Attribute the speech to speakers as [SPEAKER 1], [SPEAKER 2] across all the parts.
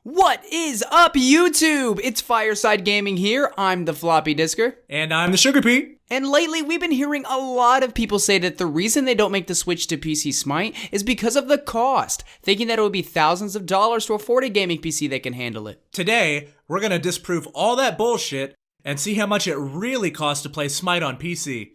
[SPEAKER 1] What is up, YouTube? It's Fireside Gaming here. I'm the Floppy Disker.
[SPEAKER 2] And I'm the Sugar Pea.
[SPEAKER 1] And lately, we've been hearing a lot of people say that the reason they don't make the switch to PC Smite is because of the cost, thinking that it would be thousands of dollars to afford a gaming PC that can handle it.
[SPEAKER 2] Today, we're gonna disprove all that bullshit and see how much it really costs to play Smite on PC.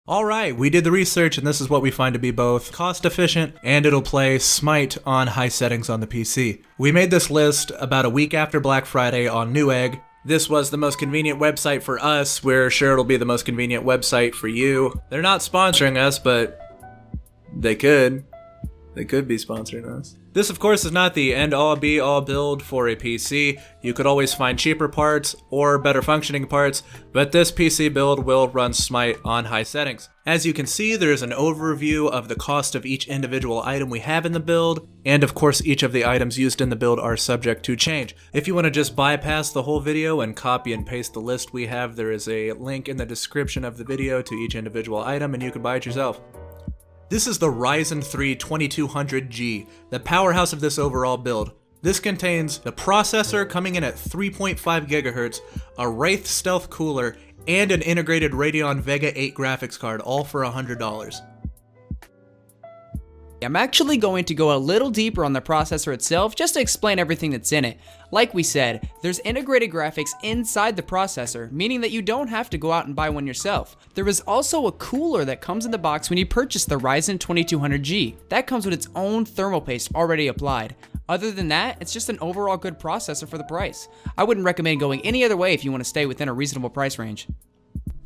[SPEAKER 2] Alright, we did the research and this is what we find to be both cost efficient and it'll play Smite on high settings on the PC. We made this list about a week after Black Friday on Newegg. This was the most convenient website for us. We're sure it'll be the most convenient website for you. They're not sponsoring us, but they could. They could be sponsoring us. This, of course, is not the end-all be-all build for a PC. You could always find cheaper parts or better functioning parts, but this PC build will run Smite on high settings. As you can see, there's an overview of the cost of each individual item we have in the build, and of course each of the items used in the build are subject to change. If you want to just bypass the whole video and copy and paste the list we have, there is a link in the description of the video to each individual item and you can buy it yourself. This is the Ryzen 3 2200G, the powerhouse of this overall build. This contains the processor coming in at 3.5 GHz, a Wraith Stealth cooler, and an integrated Radeon Vega 8 graphics card, all for $100.
[SPEAKER 1] I'm actually going to go a little deeper on the processor itself just to explain everything that's in it. Like we said, there's integrated graphics inside the processor, meaning that you don't have to go out and buy one yourself. There is also a cooler that comes in the box when you purchase the Ryzen 2200G. That comes with its own thermal paste already applied. Other than that, it's just an overall good processor for the price. I wouldn't recommend going any other way if you want to stay within a reasonable price range.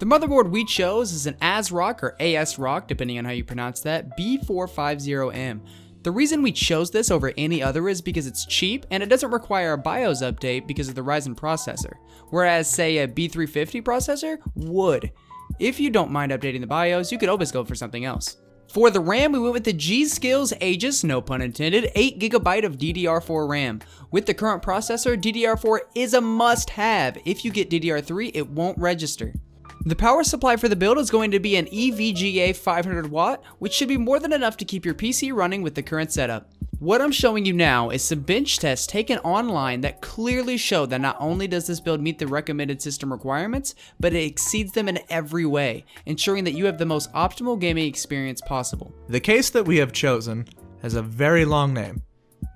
[SPEAKER 1] The motherboard we chose is an ASRock or ASRock, depending on how you pronounce that, B450M. The reason we chose this over any other is because it's cheap and it doesn't require a BIOS update because of the Ryzen processor, whereas say a B350 processor would. If you don't mind updating the BIOS, you could always go for something else. For the RAM, we went with the G-Skills Aegis, no pun intended, 8GB of DDR4 RAM. With the current processor, DDR4 is a must-have. If you get DDR3, it won't register. The power supply for the build is going to be an EVGA 500 watt, which should be more than enough to keep your PC running with the current setup. What I'm showing you now is some bench tests taken online that clearly show that not only does this build meet the recommended system requirements, but it exceeds them in every way, ensuring that you have the most optimal gaming experience possible.
[SPEAKER 2] The case that we have chosen has a very long name.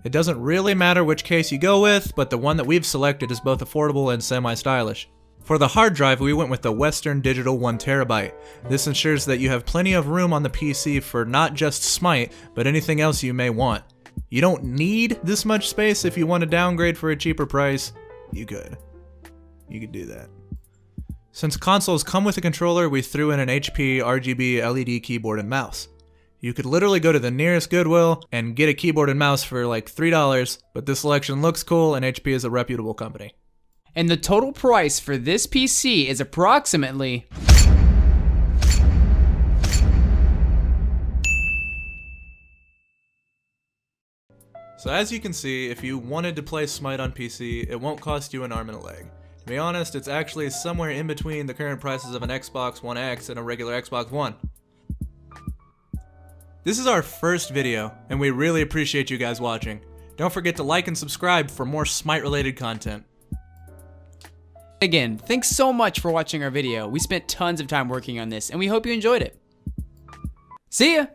[SPEAKER 2] It doesn't really matter which case you go with, but the one that we've selected is both affordable and semi-stylish. For the hard drive, we went with the Western Digital 1TB. This ensures that you have plenty of room on the PC for not just Smite, but anything else you may want. You don't need this much space. If you want to downgrade for a cheaper price, you could. You could do that. Since consoles come with a controller, we threw in an HP RGB LED keyboard and mouse. You could literally go to the nearest Goodwill and get a keyboard and mouse for like $3, but this selection looks cool and HP is a reputable company.
[SPEAKER 1] And the total price for this PC is approximately
[SPEAKER 2] So as you can see, if you wanted to play Smite on PC, it won't cost you an arm and a leg. To be honest, it's actually somewhere in between the current prices of an Xbox One X and a regular Xbox One. This is our first video, and we really appreciate you guys watching. Don't forget to like and subscribe for more Smite-related content.
[SPEAKER 1] Again, thanks so much for watching our video. We spent tons of time working on this, and we hope you enjoyed it. See ya!